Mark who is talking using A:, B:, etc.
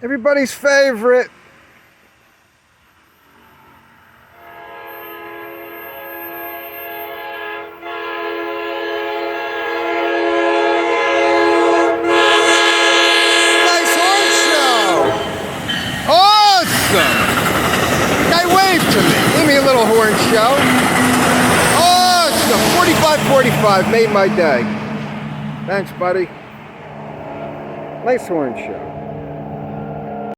A: Everybody's favorite. Nice horn show. Awesome. Guy waved to me. Give me a little horn show. Awesome. 45-45 made my day. Thanks, buddy. Nice horn show.